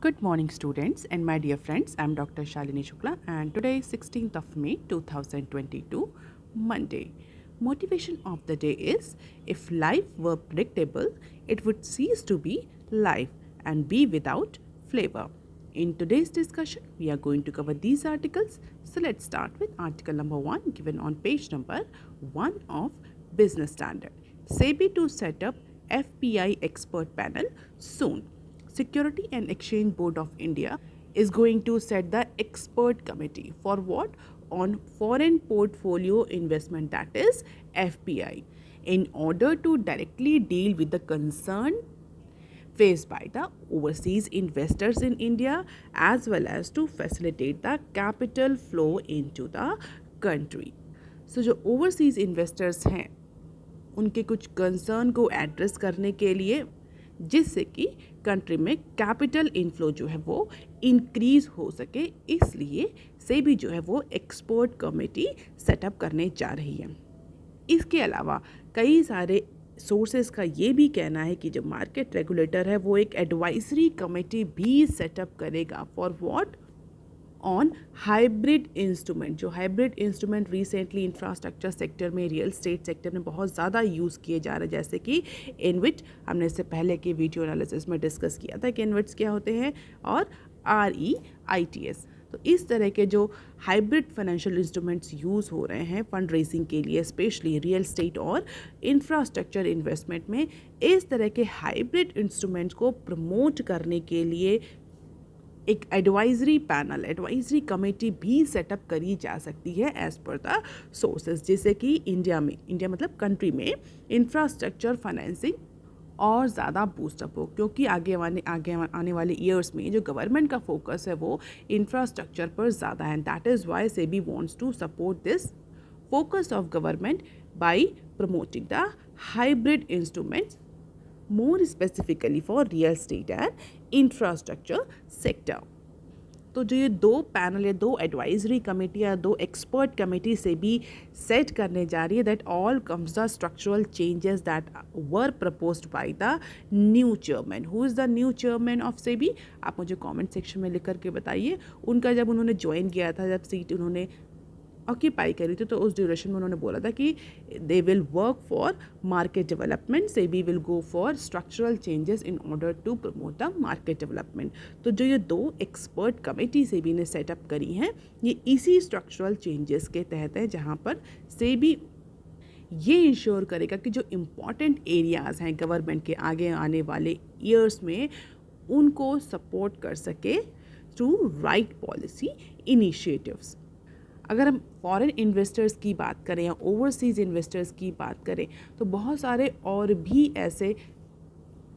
Good morning, students and my dear friends. I'm Dr. Shalini Shukla, and today is 16th of May 2022, Monday. Motivation of the day is: if life were predictable, it would cease to be life and be without flavor. In today's discussion, we are going to cover these articles. So let's start with article number 1 given on page number 1 of Business Standard. SEBI to set up FPI expert panel soon. Security and Exchange Board of India is going to set the expert committee for what? On foreign portfolio investment, that is FPI, in order to directly deal with the concern faced by the overseas investors in India, as well as to facilitate the capital flow into the country. So जो overseas investors हैं उनके कुछ concern को address करने के लिए, जिससे कि कंट्री में कैपिटल इनफ्लो जो है वो इंक्रीज़ हो सके, इसलिए सेबी जो है वो एक्सपर्ट कमेटी सेटअप करने जा रही है। इसके अलावा कई सारे सोर्सेज का ये भी कहना है कि जो मार्केट रेगुलेटर है वो एक एडवाइजरी कमेटी भी सेटअप करेगा for what? On hybrid instrument. जो hybrid instrument recently infrastructure sector में, रियल स्टेट सेक्टर में बहुत ज़्यादा यूज़ किए जा रहे हैं, जैसे कि इनविट, हमने इससे पहले के वीडियो एनालिसिस में डिस्कस किया था कि इनविट्स क्या होते हैं, और REITs। तो इस तरह के जो हाइब्रिड फाइनेंशियल इंस्ट्रूमेंट्स यूज़ हो रहे हैं फंड रेजिंग के लिए, स्पेशली रियल स्टेट और इंफ्रास्ट्रक्चर इन्वेस्टमेंट में, इस तरह के हाइब्रिड इंस्ट्रूमेंट्स को प्रमोट करने के लिए एक एडवाइजरी पैनल, एडवाइजरी कमेटी भी सेटअप करी जा सकती है एज पर द सोर्सेज, जिससे कि इंडिया मतलब कंट्री में इंफ्रास्ट्रक्चर फाइनेंसिंग और ज़्यादा बूस्टअप हो, क्योंकि आगे आने वाले ईयर्स में जो गवर्नमेंट का फोकस है वो इंफ्रास्ट्रक्चर पर ज़्यादा है। That is why SEBI wants to support this focus of government by promoting the hybrid instruments, more specifically for real estate and infrastructure sector. तो जो ये दो पैनल या दो एडवाइजरी कमेटी या दो एक्सपर्ट कमेटी से भी सेट करने जा रही है, that all comes the structural changes that were proposed by the new chairman. Who is the new chairman of SEBI? आप मुझे कमेंट सेक्शन में लिख करके बताइए। उनका जब उन्होंने ज्वाइन किया था, जब सीट उन्होंने ऑक्यूपाई करी थी, तो उस ड्यूरेशन में उन्होंने बोला था कि they will work for market development, SEBI will go for structural changes in order to promote the market development. तो जो ये दो एक्सपर्ट कमेटी सेबी ने सेटअप करी हैं, ये इसी स्ट्रक्चरल चेंजेस के तहत है, जहाँ पर सेबी ये इंश्योर करेगा कि जो इम्पॉर्टेंट एरियाज़ हैं गवर्नमेंट के आगे आने वाले ईयर्स में, उनको सपोर्ट कर सके थ्रू राइट पॉलिसी इनिशिएटिव्स। अगर हम फॉरेन इन्वेस्टर्स की बात करें या ओवरसीज़ इन्वेस्टर्स की बात करें, तो बहुत सारे और भी ऐसे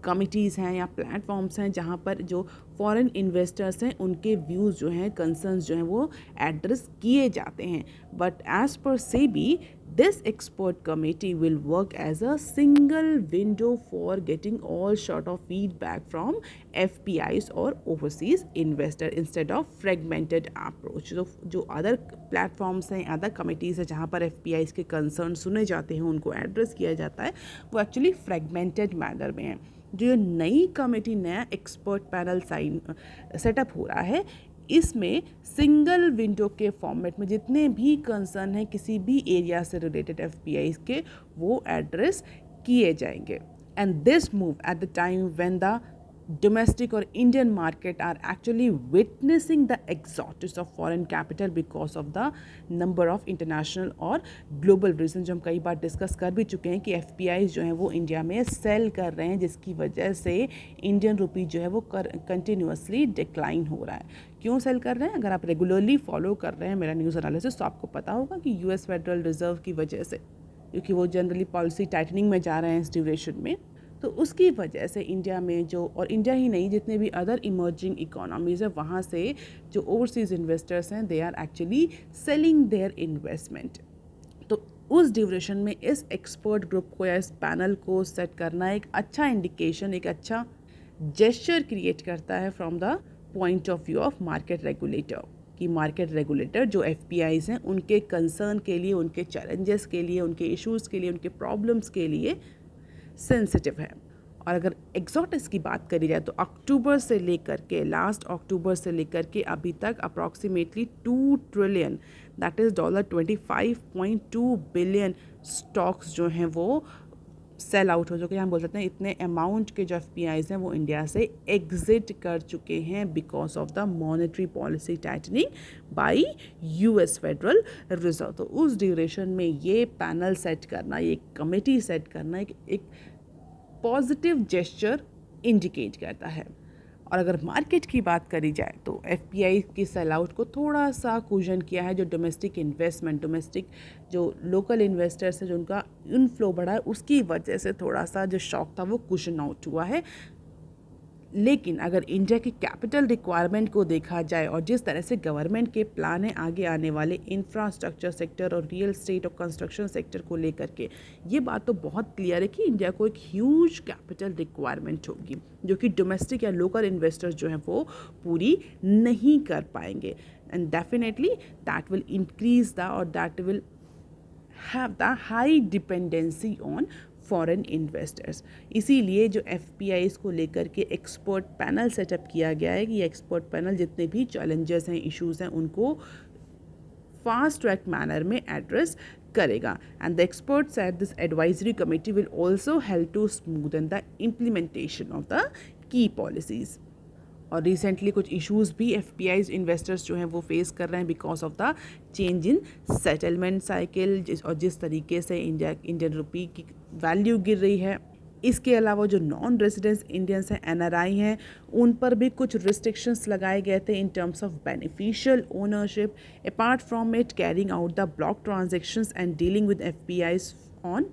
कमिटीज़ हैं या प्लेटफॉर्म्स हैं जहाँ पर जो फॉरेन इन्वेस्टर्स हैं उनके व्यूज़ जो हैं, कंसर्न्स जो हैं वो एड्रेस किए जाते हैं। But as per SEBI, this expert committee will work as a single window for getting all sort of feedback from FPIs और overseas investor instead of fragmented approach. जो अदर प्लेटफॉर्म्स हैं, other committees हैं जहाँ पर FPIs के concern सुने जाते हैं, उनको एड्रेस किया जाता है, वो एक्चुअली फ्रेगमेंटेड मैनर में है। जो ये नई कमेटी, नया एक्सपर्ट पैनल सेटअप हो रहा है, इसमें सिंगल विंडो के फॉर्मेट में जितने भी कंसर्न हैं किसी भी एरिया से रिलेटेड FPIs के, वो एड्रेस किए जाएंगे। And this move at the time when the domestic or Indian market are actually witnessing the exodus of foreign capital because of the number of international और global reasons, जो हम कई बार discuss कर भी चुके हैं कि FPIs जो हैं वो इंडिया में सेल कर रहे हैं, जिसकी वजह से इंडियन रुपी जो है वो कंटिन्यूसली डिक्लाइन हो रहा है। क्यों सेल कर रहे हैं? अगर आप रेगुलरली फॉलो कर रहे हैं मेरा न्यूज़ एनालिसिस, तो आपको पता होगा कि US फेडरल रिजर्व की वजह से, क्योंकि वो जनरली पॉलिसी टाइटनिंग में जा रहे हैं इस ड्यूरेशन में, तो उसकी वजह से इंडिया में जो, और इंडिया ही नहीं, जितने भी अदर इमर्जिंग इकोनॉमीज़ है, वहाँ से जो ओवरसीज़ इन्वेस्टर्स हैं, they are actually selling their investment. तो उस ड्यूरेशन में इस एक्सपर्ट ग्रुप को या इस पैनल को सेट करना एक अच्छा इंडिकेशन, एक अच्छा जेस्चर क्रिएट करता है from the point of view of market regulator, कि मार्केट रेगुलेटर जो FPIs हैं उनके कंसर्न के लिए, उनके चैलेंजेस के लिए, उनके इश्यूज़ के लिए, उनके प्रॉब्लम्स के लिए सेंसिटिव है। और अगर एक्सोटिस की बात करी जाए तो अक्टूबर से लेकर के लास्ट अक्टूबर से लेकर के अभी तक approximately 2 trillion that is $25.2 billion stocks जो हैं वो सेल आउट हो चुके हैं। हम बोल सकते हैं इतने अमाउंट के जो एफपीआईज हैं वो इंडिया से एग्जिट कर चुके हैं because of the monetary policy tightening bye US federal reserve. तो उस ड्यूरेशन में ये पैनल सेट करना, ये कमेटी सेट करना एक पॉजिटिव जेस्चर इंडिकेट करता है। और अगर मार्केट की बात करी जाए तो एफपीआई की सेल आउट को थोड़ा सा कुशन किया है। जो डोमेस्टिक इन्वेस्टमेंट, डोमेस्टिक जो लोकल इन्वेस्टर्स है जो उनका इनफ्लो बढ़ा है, उसकी वजह से थोड़ा सा जो शॉक था वो कुशन आउट हुआ है। लेकिन अगर इंडिया की कैपिटल रिक्वायरमेंट को देखा जाए और जिस तरह से गवर्नमेंट के प्लान है आगे आने वाले इंफ्रास्ट्रक्चर सेक्टर और रियल एस्टेट और कंस्ट्रक्शन सेक्टर को लेकर के, ये बात तो बहुत क्लियर है कि इंडिया को एक ह्यूज कैपिटल रिक्वायरमेंट होगी जो कि डोमेस्टिक या लोकल इन्वेस्टर्स जो हैं वो पूरी नहीं कर पाएंगे। And definitely that will increase the और that will have the high dependency on foreign investors. इसीलिए जो एफपीआईज को लेकर के एक्सपर्ट पैनल सेटअप किया गया है कि ये एक्सपर्ट पैनल जितने भी चैलेंजेस हैं, इश्यूज हैं, उनको फास्ट ट्रैक मैनर में एड्रेस करेगा। And the experts at this advisory committee will also help to smoothen the implementation of the key policies. और रिसेंटली कुछ इश्यूज भी एफपीआईज इन्वेस्टर्स जो हैं वो फेस कर रहे हैं because of the change in settlement cycle और जिस तरीके से इंडियन रुपी की वैल्यू गिर रही है। इसके अलावा जो नॉन रेजिडेंस इंडियंस हैं, एनआरआई हैं, उन पर भी कुछ रिस्ट्रिक्शंस लगाए गए थे in terms of beneficial ownership apart from it carrying out the block transactions and dealing with FPIs on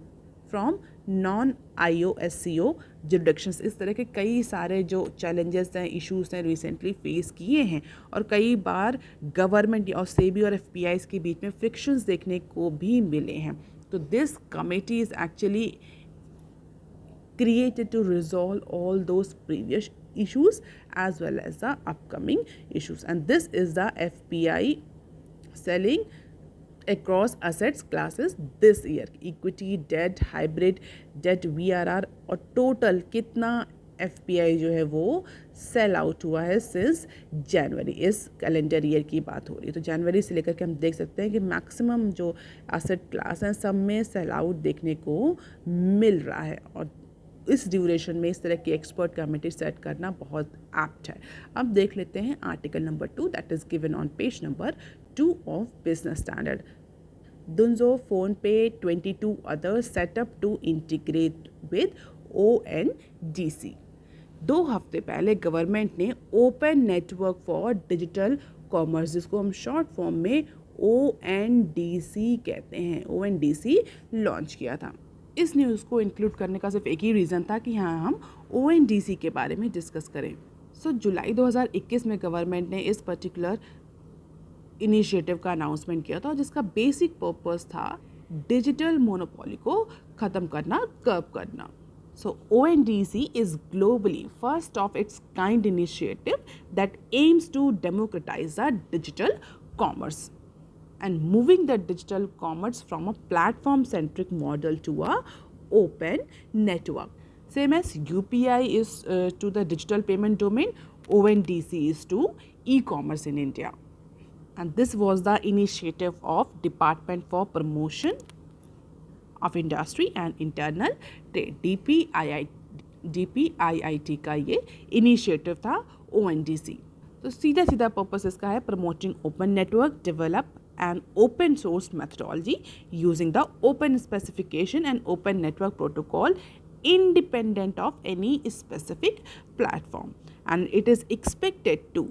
from non IOSCO jurisdictions. इस तरह के कई सारे जो चैलेंजेस हैं, इश्यूज हैं, रिसेंटली फेस किए हैं और कई बार गवर्नमेंट और सेबी और एफपीआईज के बीच में फ्रिक्शंस देखने को भी मिले हैं। तो this committee is actually created to resolve all those previous issues as well as the upcoming issues, and this is the FPI selling across assets classes this year, equity, debt, hybrid debt, VRR और total कितना FPI जो है वो sell out हुआ है since January. इस calendar year की बात हो रही है तो जनवरी से लेकर के हम देख सकते हैं कि मैक्सिमम जो एसेट क्लास हैं सब में सेल आउट देखने को मिल रहा है। और इस ड्यूरेशन में इस तरह की एक्सपर्ट कमेटी सेट करना बहुत एप्ट है। अब देख लेते हैं article number 2 that is given on page number 2 of business standard. Dunzo, PhonePe, 22 others set up to integrate with ONDC। 2 हफ्ते पहले गवर्नमेंट ने open network for digital commerce, जिसको हम शॉर्ट फॉर्म में ONDC कहते हैं, ONDC लॉन्च किया था। इस न्यूज़ को इंक्लूड करने का सिर्फ एक ही रीज़न था कि हाँ हम ONDC के बारे में डिस्कस करें। जुलाई 2021 में गवर्नमेंट ने इस पर्टिकुलर इनिशिएटिव का अनाउंसमेंट किया था जिसका बेसिक पर्पस था डिजिटल मोनोपोली को ख़त्म करना, कर्ब करना। ONDC is globally first of its kind initiative that aims to democratize the digital commerce and moving the digital commerce from a platform-centric model to a open network. Same as UPI is to the digital payment domain, ONDC is to e-commerce in India. And this was the initiative of Department for Promotion of Industry and Internal Trade, DPIIT का ये initiative था ONDC। तो सीधा सीधा purpose इसका है promoting open network, develop and open source methodology using the open specification and open network protocol independent of any specific platform, and it is expected to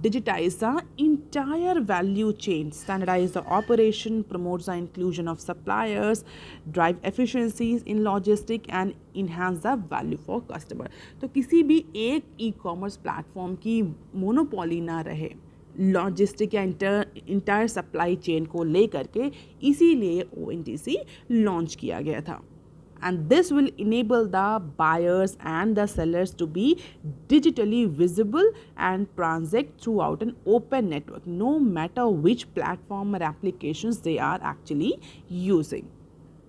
digitize the entire value chain, standardize the operation, promotes the inclusion of suppliers, drive efficiencies in logistics and enhance the value for customer। तो किसी भी एक e-commerce platform की monopoly ना रहे logistic या entire supply chain को लेकर के, इसीलिए ONDC लॉन्च किया गया था। And this will enable the buyers and the sellers to be digitally visible and transact throughout an open network, no matter which platform or applications they are actually using.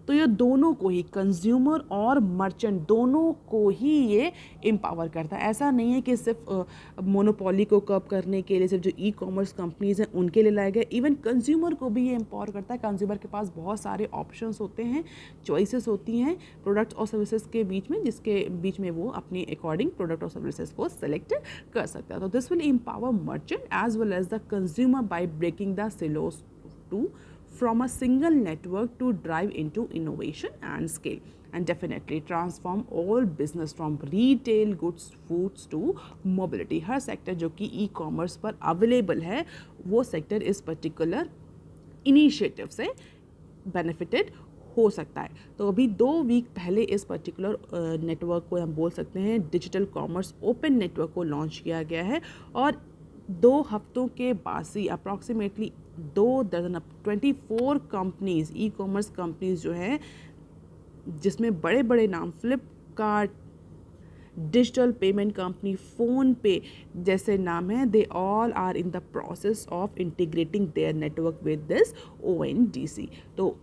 तो ये दोनों को ही, consumer और merchant दोनों को ही ये empower करता है। ऐसा नहीं है कि सिर्फ मोनोपोली को कर्ब करने के लिए सिर्फ जो ई कॉमर्स कंपनीज हैं उनके लिए लाया गया, इवन कंज्यूमर को भी ये एम्पावर करता है। कंज्यूमर के पास बहुत सारे ऑप्शंस होते हैं, चॉइसेस होती हैं प्रोडक्ट्स और सर्विसेज के बीच में, जिसके बीच में वो अपनी अकॉर्डिंग प्रोडक्ट और सर्विसेज को सेलेक्ट कर सकता है। तो this will empower merchant as well as the consumer by breaking the silos to from a single network to drive into innovation and scale, and definitely transform all business from retail goods foods to mobility। Her sector जो कि e commerce पर available है वो sector इस particular initiative से benefited हो सकता है। तो अभी 2 वीक पहले इस पर्टिकुलर नेटवर्क को हम बोल सकते हैं डिजिटल कॉमर्स ओपन नेटवर्क को लॉन्च किया गया है, और 2 हफ्तों के बाद से अप्रॉक्सीमेटली 2 दर्जन 24 कंपनीज, ई कॉमर्स कंपनीज जो हैं, जिसमें बड़े बड़े नाम Flipkart, digital payment company, PhonePe जैसे नाम हैं, they all are in the process of integrating their network with this ONDC। तो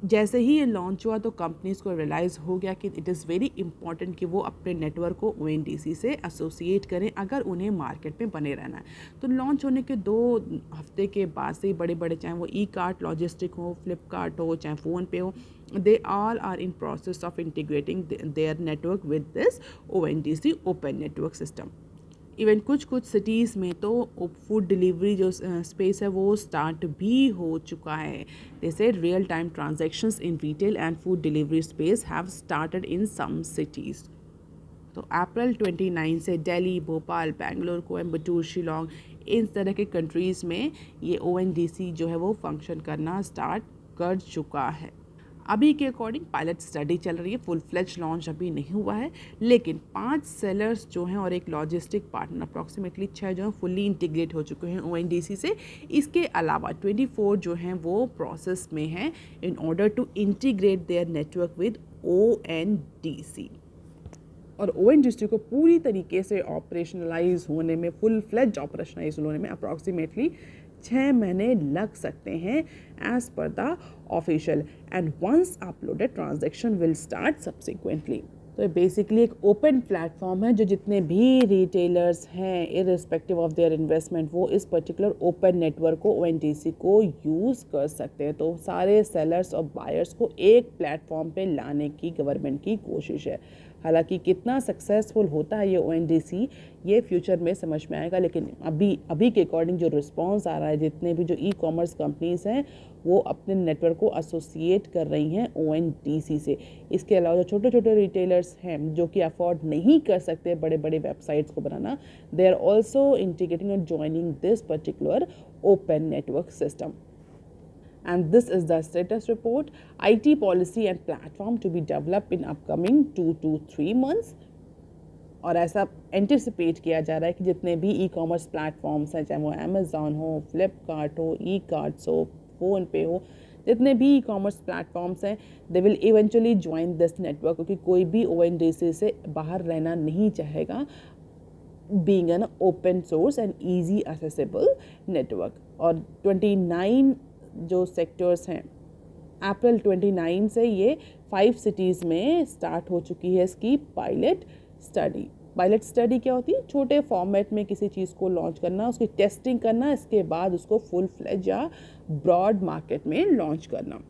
जैसे ही ये लॉन्च हुआ तो कंपनीज़ को रियलाइज़ हो गया कि इट इज़ वेरी इंपॉर्टेंट कि वो अपने नेटवर्क को ONDC से एसोसिएट करें अगर उन्हें मार्केट में बने रहना है। तो लॉन्च होने के 2 हफ्ते के बाद से बड़े बड़े, चाहे वो ई कार्ट लॉजिस्टिक हो, फ्लिपकार्ट हो, चाहे फ़ोन पे हो, they all are in process of integrating their network with this ONDC open network system. Even कुछ सिटीज़ में तो फूड डिलीवरी जो स्पेस है वो स्टार्ट भी हो चुका है। They said real time transactions in retail and food delivery space have started in some cities. तो अप्रैल 29 से दिल्ली, भोपाल, बेंगलोर, कोयम्बटूर, शिलोंग, इन तरह के कंट्रीज़ में ये ONDC जो है वो फंक्शन करना स्टार्ट कर चुका है। अभी के अकॉर्डिंग पायलट स्टडी चल रही है, फुल फ्लेज लॉन्च अभी नहीं हुआ है, लेकिन 5 सेलर्स जो हैं और एक लॉजिस्टिक पार्टनर, अप्रॉक्सीमेटली 6 जो हैं फुल्ली इंटीग्रेट हो चुके हैं ONDC से। इसके अलावा 24 जो हैं वो प्रोसेस में हैं in order to integrate their network with ONDC। और ONDC को पूरी तरीके से ऑपरेशनलाइज होने में, फुल फ्लेज ऑपरेशनलाइज होने में अप्रॉक्सीमेटली 6 महीने लग सकते हैं as per the official, and once uploaded transaction will start subsequently. तो ये बेसिकली एक ओपन प्लेटफॉर्म है जो जितने भी रिटेलर्स हैं इररिस्पेक्टिव ऑफ देयर इन्वेस्टमेंट वो इस पर्टिकुलर ओपन नेटवर्क को ONDC को यूज़ कर सकते हैं। तो सारे सेलर्स और बायर्स को एक प्लेटफॉर्म पे लाने की गवर्नमेंट की कोशिश है। हालांकि कितना सक्सेसफुल होता है ये ONDC ये फ्यूचर में समझ में आएगा, लेकिन अभी के अकॉर्डिंग जो रिस्पॉन्स आ रहा है, जितने भी जो ई कॉमर्स कंपनीज़ हैं वो अपने नेटवर्क को एसोसिएट कर रही हैं ONDC से। इसके अलावा जो छोटे छोटे रिटेलर्स हैं जो कि अफोर्ड नहीं कर सकते बड़े बड़े वेबसाइट्स को बनाना, दे आर ऑल्सो इंटीग्रेटिंग और joining this particular open network system. And this is the status report. IT policy and platform to be developed in upcoming 2 to 3 months. और ऐसा एंटिसिपेट किया जा रहा है कि जितने भी ई कॉमर्स प्लेटफॉर्म्स हैं, चाहे वो अमेज़ॉन हो, फ्लिपकार्ट हो, ई कार्ट्स हो, फ़ोन पे हो, जितने भी ई कॉमर्स प्लेटफॉर्म्स हैं, they will eventually join this network, क्योंकि कोई भी ONDC से बाहर रहना नहीं चाहेगा, being an open source and easy accessible network. और 29 जो सेक्टर्स हैं, अप्रैल 29 से ये 5 सिटीज़ में स्टार्ट हो चुकी है इसकी पायलट स्टडी। पायलट स्टडी क्या होती है? छोटे फॉर्मेट में किसी चीज़ को लॉन्च करना, उसकी टेस्टिंग करना, इसके बाद उसको फुल फ्लेज या ब्रॉड मार्केट में लॉन्च करना।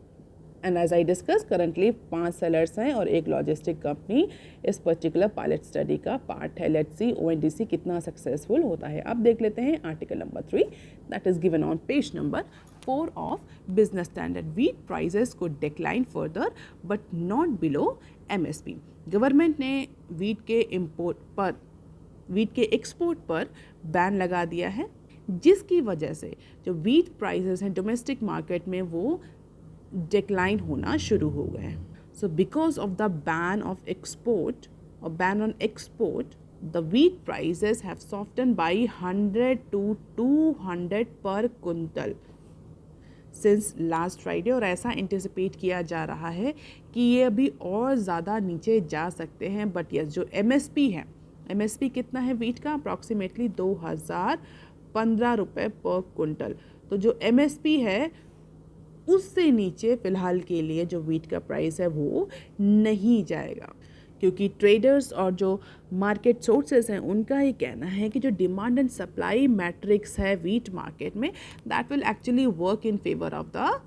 And as I discuss currently 5 sellers हैं और एक लॉजिस्टिक कंपनी इस पर्टिकुलर पायलट स्टडी का पार्ट है। लेट्स सी ONDC कितना सक्सेसफुल होता है। अब देख लेते हैं article number 3 that is given on page number 4 of business standard. Wheat prices को decline further but not below MSP। Government ने वीट के एक्सपोर्ट पर बैन लगा दिया है, जिसकी वजह से जो वीट प्राइसेस हैं डोमेस्टिक मार्केट में वो डिक्लाइन होना शुरू हो गए हैं। So because of the ban of export और ban on export, the wheat prices have soften by 100 to 200 पर कुंटल सिंस लास्ट फ्राइडे, और ऐसा एंटिसिपेट किया जा रहा है कि ये अभी और ज़्यादा नीचे जा सकते हैं। बट यस, जो MSP है, MSP कितना है वीट का? अप्रॉक्सीमेटली 2015 रुपये पर कुंटल। तो जो MSP है उससे नीचे फ़िलहाल के लिए जो वीट का प्राइस है वो नहीं जाएगा, क्योंकि ट्रेडर्स और जो मार्केट सोर्सेज हैं उनका ही कहना है कि जो डिमांड एंड सप्लाई मैट्रिक्स है वीट मार्केट में, that will actually work in favour of the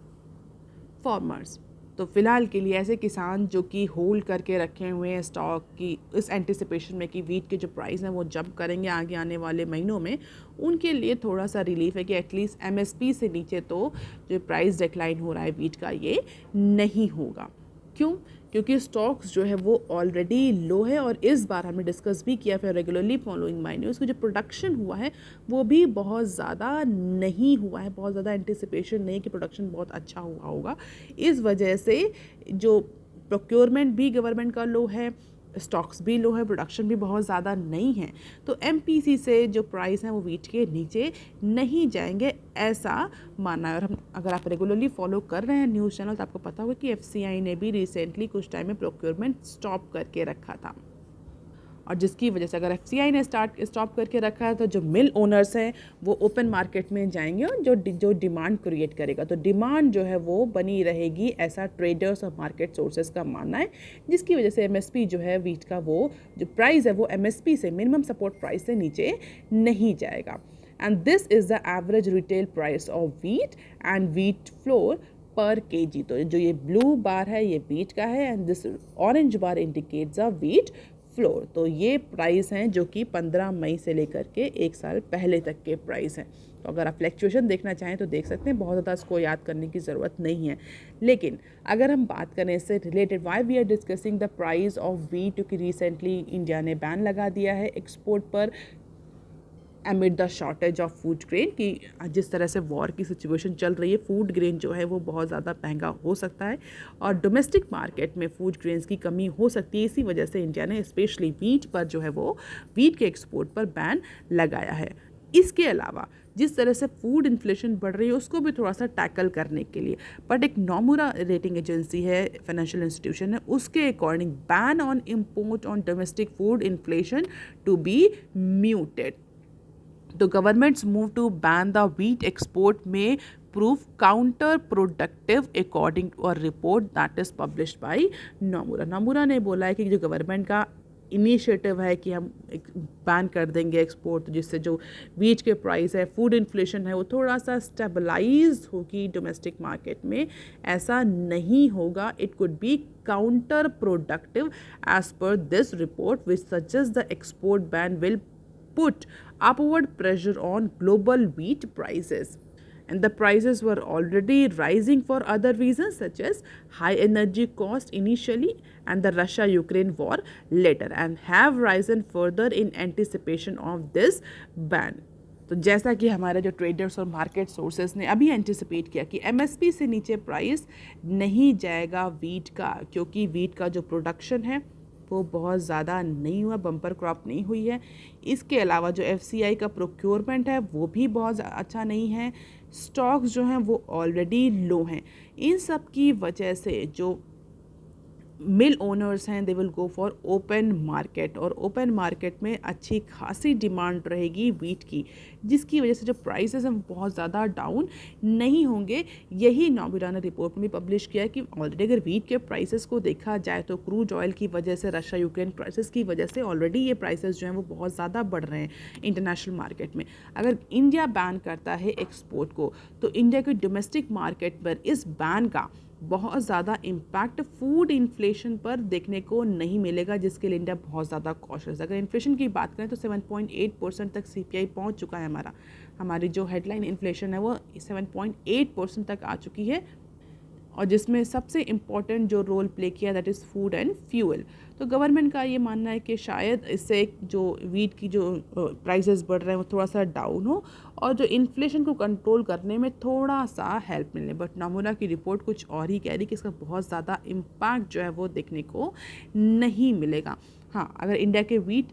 farmers. तो फिलहाल के लिए ऐसे किसान जो कि होल्ड करके रखे हुए हैं स्टॉक की इस एंटिसिपेशन में कि वीट के जो प्राइस हैं वो जंप करेंगे आगे आने वाले महीनों में, उनके लिए थोड़ा सा रिलीफ है कि एटलीस्ट एमएसपी से नीचे तो जो प्राइस डिक्लाइन हो रहा है वीट का ये नहीं होगा। क्यों? क्योंकि स्टॉक्स जो है वो ऑलरेडी लो है, और इस बार हमने डिस्कस भी किया फिर रेगुलरली फॉलोइंग माय न्यूज़ कि जो प्रोडक्शन हुआ है वो भी बहुत ज़्यादा नहीं हुआ है, बहुत ज़्यादा एंटिसिपेशन नहीं कि प्रोडक्शन बहुत अच्छा हुआ होगा। इस वजह से जो प्रोक्योरमेंट भी गवर्नमेंट का लो है, स्टॉक्स भी लो है, प्रोडक्शन भी बहुत ज़्यादा नहीं है, तो एमपीसी से जो प्राइस हैं वो वीट के नीचे नहीं जाएंगे ऐसा मानना है। और हम अगर आप रेगुलरली फॉलो कर रहे हैं न्यूज़ चैनल तो आपको पता होगा कि एफसीआई ने भी रिसेंटली कुछ टाइम में प्रोक्योरमेंट स्टॉप करके रखा था, और जिसकी वजह से अगर एफसीआई ने स्टॉप करके रखा है तो जो मिल ओनर्स हैं वो ओपन मार्केट में जाएंगे और जो डिमांड क्रिएट करेगा, तो डिमांड जो है वो बनी रहेगी ऐसा ट्रेडर्स और मार्केट सोर्सेज का मानना है, जिसकी वजह से एमएसपी जो है वीट का वो जो प्राइस है वो एमएसपी से मिनिमम सपोर्ट प्राइस से नीचे नहीं जाएगा। And this is the average retail price of wheat and wheat floor पर केजी। तो जो ये ब्लू बार है ये वीट का है and this orange bar indicates a wheat floor. तो ये प्राइस हैं जो कि 15 मई से लेकर के एक साल पहले तक के प्राइस हैं। तो अगर आप फ्लैक्चुएशन देखना चाहें तो देख सकते हैं, बहुत ज़्यादा इसको याद करने की ज़रूरत नहीं है। लेकिन अगर हम बात करें इससे related why we are discussing the price of wheat, क्योंकि रिसेंटली इंडिया ने बैन लगा दिया है एक्सपोर्ट पर amid the shortage of food grain, कि जिस तरह से वॉर की सिचुएशन चल रही है फूड ग्रेन जो है वो बहुत ज़्यादा महंगा हो सकता है और डोमेस्टिक मार्केट में फूड ग्रेन्स की कमी हो सकती है। इसी वजह से इंडिया ने स्पेशली वीट पर जो है वो वीट के एक्सपोर्ट पर बैन लगाया है। इसके अलावा जिस तरह से फूड इन्फ्लेशन बढ़ रही है उसको भी थोड़ा सा टैकल करने के लिए, बट एक नोमुरा रेटिंग एजेंसी है, फाइनेंशियल इंस्टीट्यूशन है, उसके according ban on import on domestic food inflation to be muted. The government's move to ban the wheat export may prove counterproductive according to a report that is published by Nomura. Nomura ने बोला है कि जो government का initiative है कि हम ban कर देंगे एक्सपोर्ट, जिससे जो वीट के प्राइस है, फूड इन्फ्लेशन है, वो थोड़ा सा स्टेबलाइज होगी डोमेस्टिक मार्केट में, ऐसा नहीं होगा। It could be counterproductive as per this report which suggest the export ban will put upward pressure on global wheat prices, and the prices were already rising for other reasons such as high energy cost initially and the Russia-Ukraine war later, and have risen further in anticipation of this ban. तो जैसा कि हमारे जो traders और market sources ने अभी anticipate किया कि एमएसपी से नीचे प्राइस नहीं जाएगा वीट का, क्योंकि वीट का जो प्रोडक्शन है वो बहुत ज़्यादा नहीं हुआ, बम्पर क्रॉप नहीं हुई है। इसके अलावा जो एफसीआई का प्रोक्योरमेंट है वो भी बहुत अच्छा नहीं है, स्टॉक्स जो हैं वो ऑलरेडी लो हैं। इन सब की वजह से जो मिल ओनर्स हैं they will go for open market, और ओपन मार्केट में अच्छी खासी डिमांड रहेगी वीट की, जिसकी वजह से जो प्राइसेस हैं बहुत ज़्यादा डाउन नहीं होंगे। यही नोमुरा ने रिपोर्ट में भी पब्लिश किया है कि ऑलरेडी अगर वीट के प्राइसेस को देखा जाए तो क्रूड ऑयल की वजह से, रशिया यूक्रेन प्राइसेस की वजह से ऑलरेडी ये प्राइसेस जो हैं वो बहुत ज़्यादा बढ़ रहे हैं इंटरनेशनल मार्केट में। अगर इंडिया बैन करता है एक्सपोर्ट को तो इंडिया के डोमेस्टिक मार्केट पर इस बैन का बहुत ज़्यादा इम्पैक्ट फूड इन्फ्लेशन पर देखने को नहीं मिलेगा, जिसके लिए इंडिया बहुत ज़्यादा कॉशियस है। अगर इन्फ्लेशन की बात करें तो 7.8% तक सीपीआई पहुंच चुका है हमारी जो हेडलाइन इन्फ्लेशन है वो 7.8% तक आ चुकी है, और जिसमें सबसे इम्पॉर्टेंट जो रोल प्ले किया that is food and fuel. तो गवर्नमेंट का ये मानना है कि शायद इससे जो वीट की जो प्राइसेस बढ़ रहे हैं वो थोड़ा सा डाउन हो और जो इन्फ्लेशन को कंट्रोल करने में थोड़ा सा हेल्प मिले। बट नोमुरा की रिपोर्ट कुछ और ही कह रही कि इसका बहुत ज़्यादा इम्पैक्ट जो है वो देखने को नहीं मिलेगा। हाँ, अगर इंडिया के वीट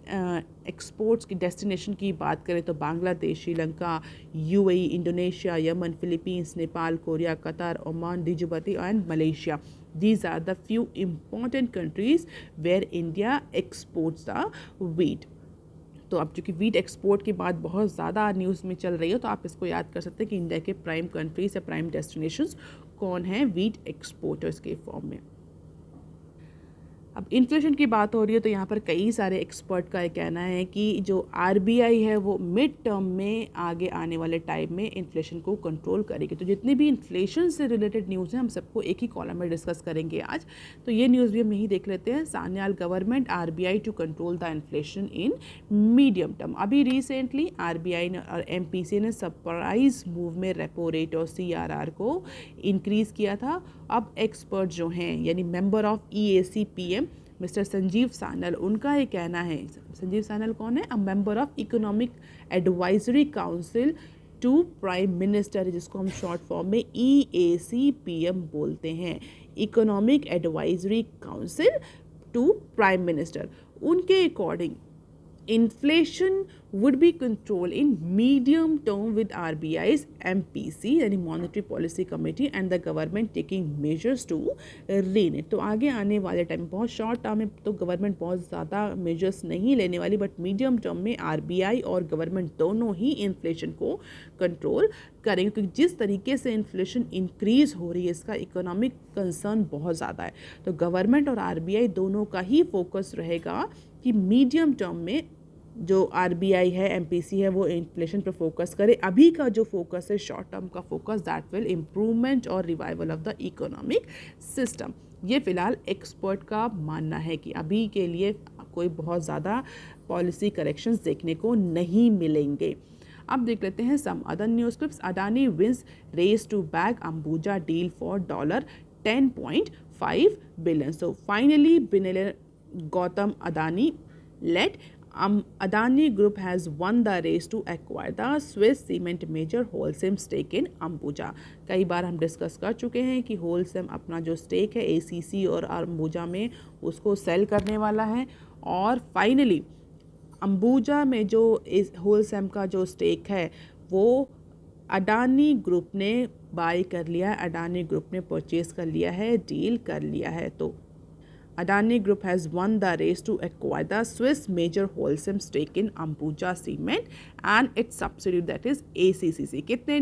एक्सपोर्ट्स की डेस्टिनेशन की बात करें तो Bangladesh, Sri Lanka, UAE, Indonesia, Yemen, Philippines, Nepal, Korea, Qatar, Oman, Djibouti and Malaysia, these are the few important countries where India exports the wheat. तो अब चूँकि वीट एक्सपोर्ट की बात बहुत ज़्यादा न्यूज़ में चल रही है, तो आप इसको याद कर सकते हैं कि इंडिया के प्राइम कंट्रीज या प्राइम डेस्टिनेशंस कौन हैं वीट एक्सपोर्टर्स के फॉर्म में। अब इन्फ्लेशन की बात हो रही है तो यहाँ पर कई सारे एक्सपर्ट का ये कहना है कि जो आरबीआई है वो मिड टर्म में आगे आने वाले टाइम में इन्फ्लेशन को कंट्रोल करेगी। तो जितनी भी इन्फ्लेशन से रिलेटेड न्यूज़ हैं हम सबको एक ही कॉलम में डिस्कस करेंगे आज। तो ये न्यूज़ भी हम यही देख लेते हैं। Sanyal government RBI to control the inflation in medium term. अभी रिसेंटली आरबीआई ने और एमपीसी ने सरप्राइज मूव में रेपो रेट और सीआरआर को इंक्रीज़ किया था। अब एक्सपर्ट जो हैं यानी member of EACPM mister Sanjeev Sanyal, उनका ये कहना है, संजीव सानल कौन है? A member of economic advisory council to prime minister, जिसको हम शॉर्ट फॉर्म में EACPM बोलते हैं, economic advisory council to prime minister. उनके according inflation would be controlled in medium term with RBI's MPC यानी Monetary Policy Committee and the government taking measures to rein it। तो आगे आने वाले time बहुत शॉर्ट टर्म में तो government बहुत ज़्यादा मेजर्स नहीं लेने वाली, बट मीडियम टर्म में आरबीआई और गवर्नमेंट दोनों ही इन्फ्लेशन को कंट्रोल करेंगे, क्योंकि जिस तरीके से इन्फ्लेशन इंक्रीज़ हो रही है इसका इकोनॉमिक कंसर्न बहुत ज़्यादा है। तो गवर्नमेंट और आरबीआई दोनों का ही फोकस रहेगा कि मीडियम टर्म में जो आरबीआई है, एमपीसी है, वो इन्फ्लेशन पर फोकस करे। अभी का जो फोकस है शॉर्ट टर्म का फोकस, दैट विल इम्प्रूवमेंट और revival of the economic system. ये फिलहाल एक्सपर्ट का मानना है कि अभी के लिए कोई बहुत ज़्यादा पॉलिसी करेक्शंस देखने को नहीं मिलेंगे। अब देख लेते हैं some other news clips. Adani wins race to bag Ambuja deal for $10.5 billion. So finally billionaire Gautam Adani led Adani Group has won the race to acquire the Swiss cement major Holcim stake in Ambuja। कई बार हम discuss कर चुके हैं कि होलसेम अपना जो stake है ACC और अंबुजा में उसको सेल करने वाला है, और फाइनली अंबुजा में जो होलसेम का जो स्टेक है वो अडानी ग्रुप ने बाय कर लिया है, अडानी ग्रुप ने परचेज कर लिया है, डील कर लिया है। तो Adani Group has won the race to acquire the Swiss major Holcim stake in Ambuja Cement and its subsidiary that is ACCC। कितने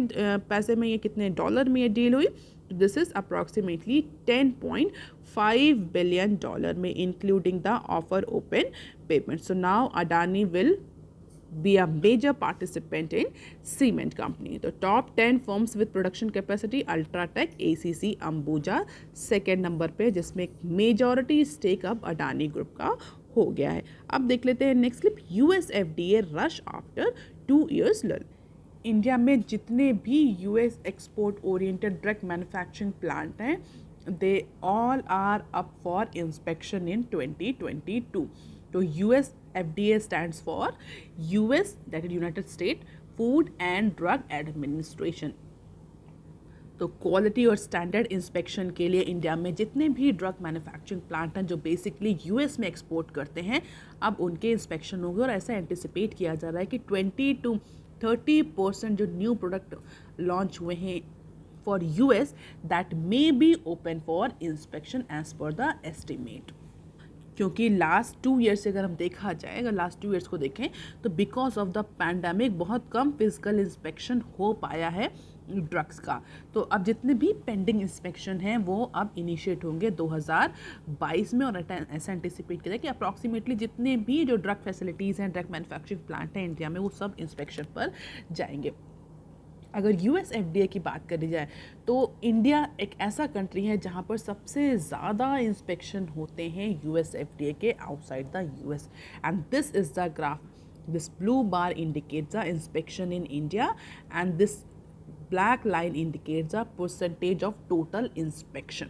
पैसे में ये, कितने डॉलर में ये डील हुई? This is approximately $10.5 billion में, including the offer open payment। So now Adani will be a major participant in cement company। तो top 10 firms with production capacity Ultratech, ACC, Ambuja second number पे, जिसमें majority stake अब Adani group का हो गया है। अब देख लेते हैं next clip. US FDA rush after 2 years lull. India में जितने भी US export oriented drug manufacturing plant हैं, they all are up for inspection in 2022। तो US FDA stands for US, that is United States Food and Drug Administration। तो quality और standard inspection के लिए India में जितने भी ड्रग मैन्युफैक्चरिंग प्लांट हैं जो बेसिकली यूएस में एक्सपोर्ट करते हैं, अब उनके इंस्पेक्शन होंगे, और ऐसा एंटिसिपेट किया जा रहा है कि 20 to 30% जो न्यू प्रोडक्ट लॉन्च हुए हैं for US, that may be open for inspection as per the estimate. क्योंकि लास्ट 2 ईयर्स से अगर हम देखा जाए, अगर लास्ट 2 ईयर्स को देखें तो बिकॉज ऑफ द पैंडमिक बहुत कम फिजिकल इंस्पेक्शन हो पाया है ड्रग्स का। तो अब जितने भी पेंडिंग इंस्पेक्शन हैं वो अब इनिशिएट होंगे 2022 में, और ऐसा एंटिसिपेट किया है कि अप्रॉक्सीमेटली जितने भी जो ड्रग फैसिलिटीज़ हैं, ड्रग मैन्युफैक्चरिंग प्लांट हैं इंडिया में, वो सब इंस्पेक्शन पर जाएंगे। अगर US FDA की बात करी जाए तो इंडिया एक ऐसा कंट्री है जहाँ पर सबसे ज़्यादा इंस्पेक्शन होते हैं US FDA के outside the US, and this is the graph. This blue bar indicates the inspection in India and this black line indicates the percentage of total inspection.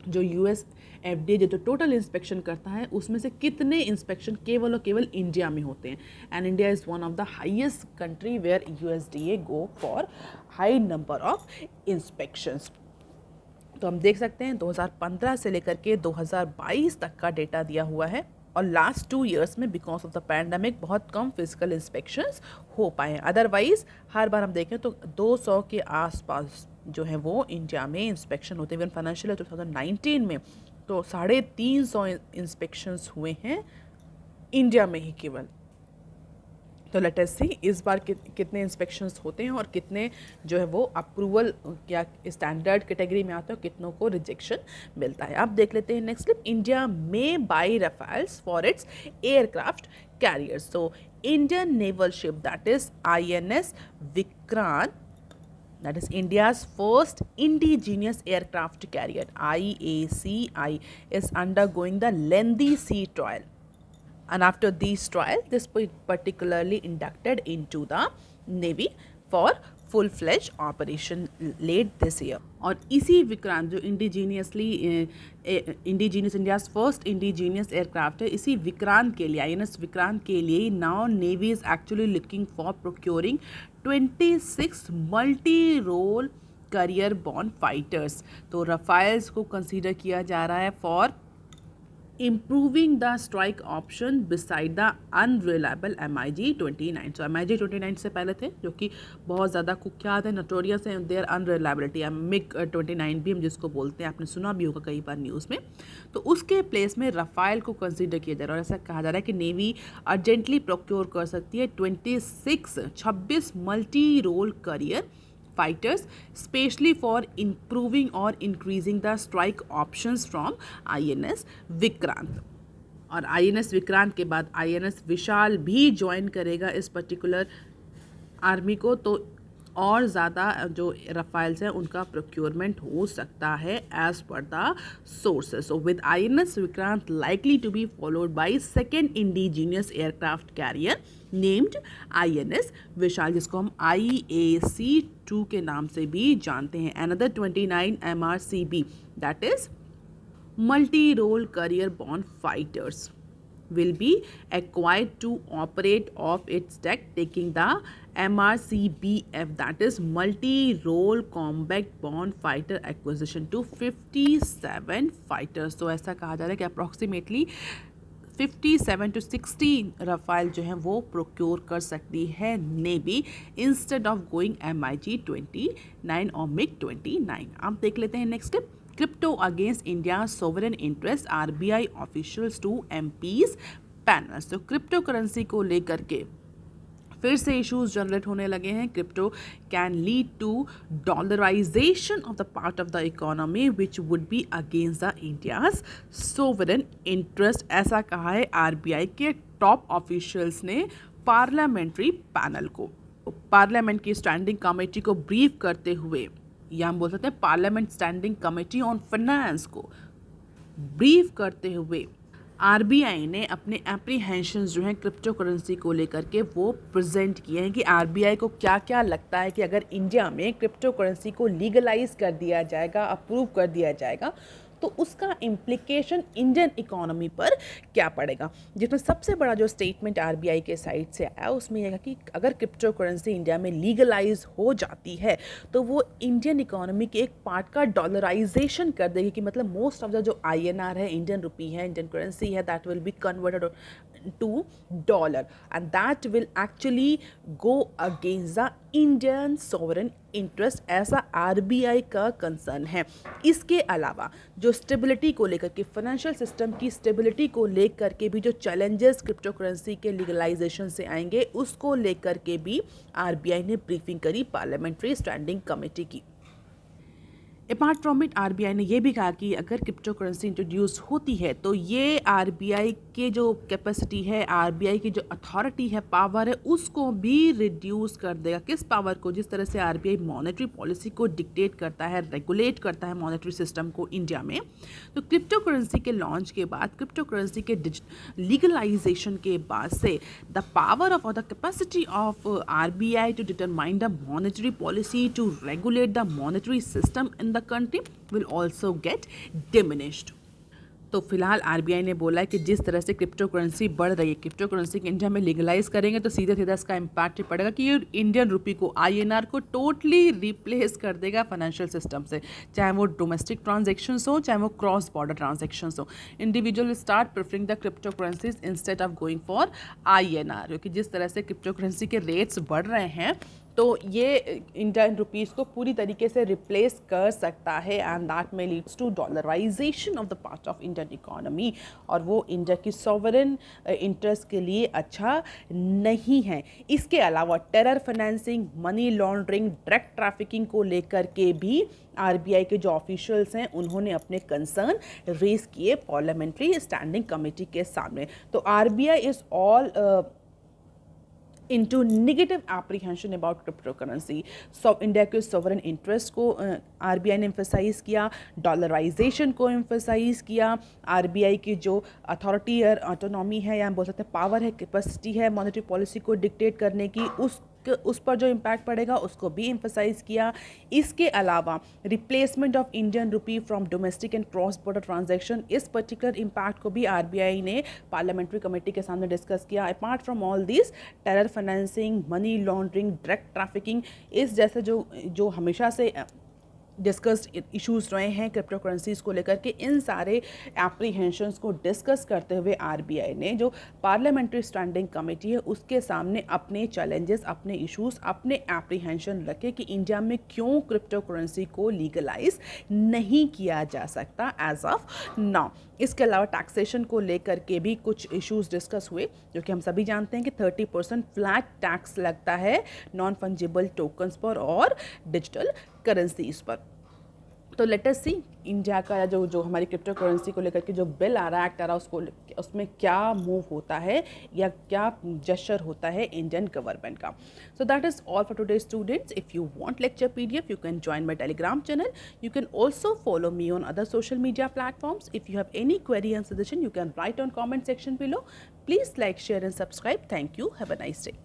जो US FDA जो total inspection करता है उसमें से कितने inspection केवल और केवल इंडिया में होते हैं, and India is one of the highest country where USDA go for high number of inspections. तो हम देख सकते हैं 2015 से लेकर के 2022 तक का डेटा दिया हुआ है, और लास्ट 2 ईयर्स में बिकॉज ऑफ द पैंडमिक बहुत कम फिजिकल इंस्पेक्शंस हो पाए हैं। अदरवाइज हर बार हम देखें तो 200 के आसपास जो है वो इंडिया में इंस्पेक्शन होते हैं। इवन फाइनेंशियल 2019 में तो 350 इंस्पेक्शंस हुए हैं इंडिया में ही केवल। तो लेट अस सी इस बार कितने इंस्पेक्शंस होते हैं और कितने जो है वो अप्रूवल क्या स्टैंडर्ड कैटेगरी में आते हैं, कितनों को रिजेक्शन मिलता है। अब देख लेते हैं नेक्स्ट क्लिप। इंडिया में buy Rafales for its aircraft carriers. So Indian naval ship that is INS Vikrant, that is India's first indigenous aircraft carrier IACI, is undergoing the lengthy sea trial. And after this trial, this particularly inducted into the Navy for full-fledged operation late this year. और इसी विक्रांत जो indigenously India's first indigenous aircraft है, इसी विक्रांत के लिए INS Vikrant के लिए now navy is actually looking for procuring 26 multi role carrier borne fighters. तो रफाइल्स को कंसीडर किया जा रहा है for improving the strike option beside the unreliable MiG-29। So MiG-29 से पहले थे जो कि बहुत ज़्यादा कुख्यात है, नोटोरियस है देयर अनरिलायबिलिटी। MiG-29 भी हम जिसको बोलते हैं, आपने सुना भी होगा कई बार न्यूज़ में। तो उसके प्लेस में रफाइल को कंसीडर किया जा रहा है और ऐसा कहा जा रहा है कि नेवी अर्जेंटली प्रोक्योर कर सकती है 26 multi role carrier fighters, especially for improving or increasing the strike options from INS Vikrant। और INS विक्रांत के बाद INS विशाल भी ज्वाइन करेगा इस पर्टिकुलर आर्मी को, तो और ज़्यादा जो रफाइल्स हैं उनका प्रोक्योरमेंट हो सकता है as per the sources. So with INS Vikrant likely to be followed by second indigenous aircraft carrier named INS Vishal, जिसको हम IAC-2 के नाम से भी जानते हैं। Another 29 MRCB that is multi role carrier borne fighters will be acquired to operate off its deck, taking the MRCBF that is multi-role combat bomb fighter acquisition to 57 fighters। तो ऐसा कहा जा रहा है कि अप्रॉक्सीमेटली 57 to 60 रफाइल जो हैं वो प्रोक्योर कर सकती है navy instead of going MiG-29 और MiG-29। अब देख लेते हैं next step. Crypto against India's sovereign interest, RBI officials to MPs panels। तो क्रिप्टो करेंसी को लेकर के फिर से इश्यूज जनरेट होने लगे हैं। Crypto can lead to dollarisation of the part of the economy which would be against the India's sovereign interest, ऐसा कहा है RBI के टॉप ऑफिशियल्स ने पार्लियामेंट्री पैनल को। पार्लियामेंट की स्टैंडिंग कमेटी को ब्रीफ करते हुए, या हम बोल सकते हैं parliament standing committee on finance को ब्रीफ करते हुए RBI ने अपने एप्रीहेंशंस जो हैं क्रिप्टो करेंसी को लेकर के वो प्रेजेंट किए हैं कि RBI को क्या क्या लगता है कि अगर इंडिया में क्रिप्टो करेंसी को लीगलाइज कर दिया जाएगा, अप्रूव कर दिया जाएगा, तो उसका इम्प्लीकेशन इंडियन इकोनॉमी पर क्या पड़ेगा। जिसमें सबसे बड़ा जो स्टेटमेंट RBI के साइड से आया उसमें यह कि अगर क्रिप्टो करेंसी इंडिया में लीगलाइज हो जाती है तो वो इंडियन इकोनॉमी के एक पार्ट का डॉलराइजेशन कर देगी, कि मतलब मोस्ट ऑफ द जो INR है, इंडियन रुपी है, इंडियन करेंसी है, that will be converted to dollar and that will actually go against the Indian sovereign interest, ऐसा RBI का कंसर्न है। इसके अलावा जो स्टेबिलिटी को लेकर के, फाइनेंशियल सिस्टम की स्टेबिलिटी को लेकर के भी जो चैलेंजेस क्रिप्टो करेंसी के लीगलाइजेशन से आएंगे, उसको लेकर के भी RBI ने ब्रीफिंग करी पार्लियामेंट्री स्टैंडिंग कमेटी की। अपार्ट फ्रॉम इट RBI ने यह भी कहा कि अगर क्रिप्टो करेंसी इंट्रोड्यूस होती है तो ये RBI के जो कैपेसिटी है, RBI की जो अथॉरिटी है, पावर है, उसको भी रिड्यूस कर देगा। किस पावर को? जिस तरह से RBI मॉनेटरी पॉलिसी को डिक्टेट करता है, रेगुलेट करता है मॉनेटरी सिस्टम को इंडिया में, तो क्रिप्टो करेंसी के लॉन्च के बाद, क्रिप्टो करेंसी के लीगलाइजेशन के बाद से द पावर ऑफ और the capacity of RBI to determine the monetary policy, to regulate the monetary system in the country will also get diminished। तो फिलहाल RBI ने बोला है कि जिस तरह से क्रिप्टो करेंसी बढ़ रही है, क्रिप्टो करेंसी के इंडिया में लीगलाइज करेंगे तो सीधे सीधा इसका इम्पैक्ट पड़ेगा कि ये इंडियन रुपी को, INR को टोटली रिप्लेस कर देगा फाइनेंशियल सिस्टम से, चाहे वो डोमेस्टिक ट्रांजेक्शन्स हो, चाहे वो क्रॉस बॉर्डर ट्रांजेक्शन्स हो। Individual will start preferring the crypto currencies instead of going for INR, क्योंकि जिस तरह से क्रिप्टो करेंसी के रेट्स बढ़ रहे हैं तो ये इंडियन रुपीज़ को पूरी तरीके से रिप्लेस कर सकता है and that may leads to dollarisation of the part of Indian economy, और वो इंडिया की सॉवरेन इंटरेस्ट के लिए अच्छा नहीं है। इसके अलावा terror financing, money laundering, drug trafficking को लेकर के भी आरबीआई के जो ऑफिशियल्स हैं उन्होंने अपने कंसर्न रेज किए पार्लियामेंट्री स्टैंडिंग कमेटी के सामने। तो RBI is all into negative apprehension about cryptocurrency। So India के सॉवरेन इंटरेस्ट को आरबीआई ने एम्फसाइज किया, डॉलराइजेशन को एम्फसाइज किया, आरबीआई की जो अथॉरिटी और ऑटोनॉमी है या बोल सकते हैं पावर है, कैपेसिटी है मॉनेटरी पॉलिसी को डिक्टेट करने की, उस पर जो इम्पैक्ट पड़ेगा उसको भी एम्फसाइज किया। इसके अलावा replacement of Indian rupee from domestic and cross border transaction, इस पर्टिकुलर इम्पैक्ट को भी आरबीआई ने पार्लियामेंट्री कमेटी के सामने डिस्कस किया। Apart from all this, terror financing, money laundering, drug trafficking, इस जैसे जो हमेशा से डिस्कस्ड इश्यूज रहे हैं क्रिप्टो करेंसीज को लेकर के, इन सारे एप्रीहेंशंस को डिस्कस करते हुए आरबीआई ने जो पार्लियामेंट्री स्टैंडिंग कमेटी है उसके सामने अपने चैलेंजेस, अपने इश्यूज, अपने एप्रीहेंशन रखे कि इंडिया में क्यों क्रिप्टो करेंसी को लीगलाइज नहीं किया जा सकता एज ऑफ नाउ। इसके अलावा टैक्सेशन को लेकर के भी कुछ इश्यूज डिस्कस हुए, जो कि हम सभी जानते हैं कि 30% फ्लैट टैक्स लगता है नॉन फंजिबल टोकन्स पर और डिजिटल करेंसीज पर। तो लेट अस सी इंडिया का जो हमारी क्रिप्टो करेंसी को लेकर के जो बिल आ रहा है, एक्ट आ रहा है, उसमें क्या मूव होता है या क्या जेस्चर होता है इंडियन गवर्नमेंट का। So that is all for today students. If you want lecture PDF you can join my Telegram channel, you can also follow me on other social media platforms. If you have any query and suggestion you can write on comment section below. Please like, share and subscribe. Thank you. Have a nice day.